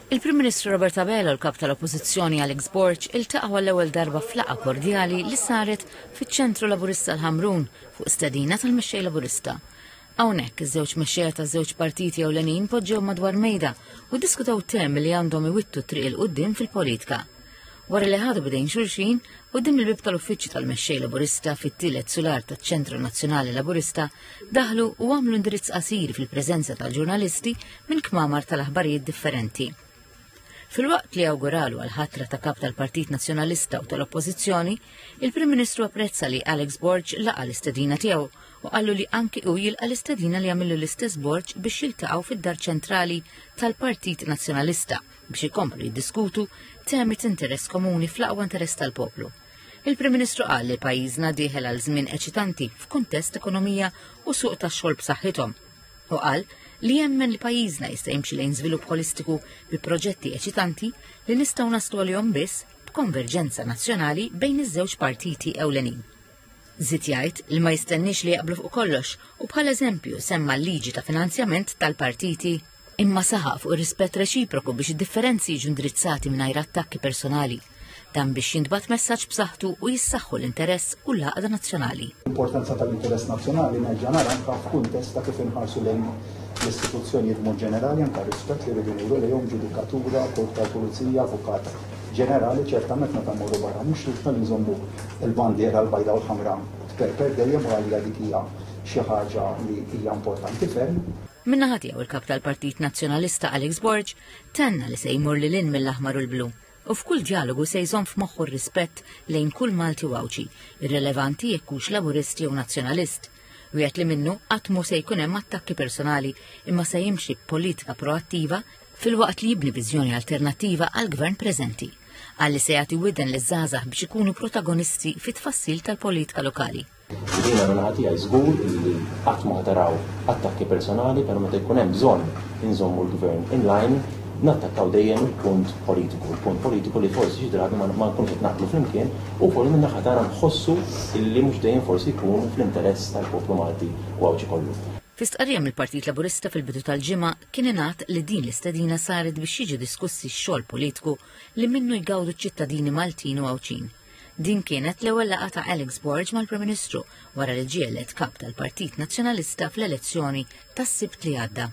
Il-Prim Ministru Robert Abela u l-kap tal-Oppożizzjoni Alex Borg iltaqgħu l-ewwel darba f'laqgħa kordjali li saret fiċ-Ċentru Laburista l-Ħamrun fuq stedina tal-Mexxej Laburista. Hawnhekk iż-żewġ mexxejja taż-żewġ partiti ewlenin poġġew madwar mejda u diskutaw temi li għandhom iwittu triq il quddiem fil-politika. Wara li ħadu bidejn xulxin, quddiem il-bib tal-Uffiċċju tal-Mexxej Laburista fit-tielet sular taċ-Ċentru Nazzjonali Laburista daħlu u għamlu indirizz qasir fil-preżenza tal-ġurnalisti minn kmamar tal-aħbarijiet differenti. Fil-waqt li awguralu għal-ħatra ta' kap tal-Partit Nazzjonalista u tal-Oppożizzjoni, il-Prim Ministru apprezza li Alex Borg laqa l-istedina tiegħu u qallu li anki hu jilqa' l-istedina li għamillu l-istess Borg biex jiltaqgħu fid-dar ċentrali tal-Partit Nazzjonalista biex ikomplu jiddiskutu temi ta' interess komuni fl-aqwa interess tal-poplu. Il-Prim Ministru qal li pajjiżna dieħel għal żmien eċitanti f'kuntest ekonomija u suq tax-xogħol b'saħħithom. U qal li jemmen li pajjiżna jista' jimxi lejn żvilupp holistiku bi proġetti eċitanti li nistgħu naslu għalihom biss b'konverġenza nazzjonali bejn iż-żewġ partiti ewlenin. Żied jgħid li ma jistennix li jaqblu fuq kollox u bħal eżempju semma l-liġi ta' finanzjament tal-partiti imma saħaq fuq ir-rispett reċiproku biex id-differenzi jiġu indirizzati mingħajr attakki personali. Dan biex jintbagħat messaġġ b'saħħtu u jissaħħu l-interess u l-għaqda nazzjonali. L-importanza tal-interess nazzjonali nerġa' nara anke f'kuntest ta' kif inħarsu lejn l-istituzzjonijiet mod ġenerali anke rispett li rridu nuru lejhom ġudikatura, kort tal-pulizija, avukat ġenerali ċertament meta mmorru barra mhux li nżommu l-bandiera l-bajda u l-ħamra tperper dejjem għalija dik hija xi ħaġa li hija importanti ferm. Min-naħa tiegħu il-kap tal-Partit Nazzjonalista Alex Borg tenna li se jmur lil hinn mill-aħmar u l-blu. U f'kull dialogu se jżomm f'moħħu r-rispett lejn kull Malti u Awċi, irrelevanti jekk hux laburisti jew nazzjonalist. U jgħid li minnu qatt mhu se jkun hemm attakki personali imma se jimxi politika proattiva fil-waqt li jibni viżjoni alternattiva għall-gvern preżenti. Għalli se jagħti widen liż-żgħażagħ biex ikunu protagonisti fit-tfassil tal-politika lokali. Jiena nagħti żgur li qatt ma taraw attakki personali per meta jkun hemm bżonn inżommu l-gvern in line nattakkaw dejjem il-punt politiku li forsi xi drabi ma nkunux qed naqblu flimkien u forsi minn naħa tagħna nħossu li mhux dejjem forsi jkun fl-interess tal-poplu Malti u Awċi kollu. Fi stqarrija mill-Partit Laburista fil-bidu tal-ġimgħa kien ingħad li din l-istedina saret biex jiġi diskussi x-xogħol politiku li minnu jgawdu ċ-ċittadini Maltin u Awċin. Din kienet l-ewwel laqgħa ta' Alex Borg mal-Prim Ministru wara li ġie elett kap tal-Partit Nazzjonalista fl-elezzjoni tas-Sibt li għadda.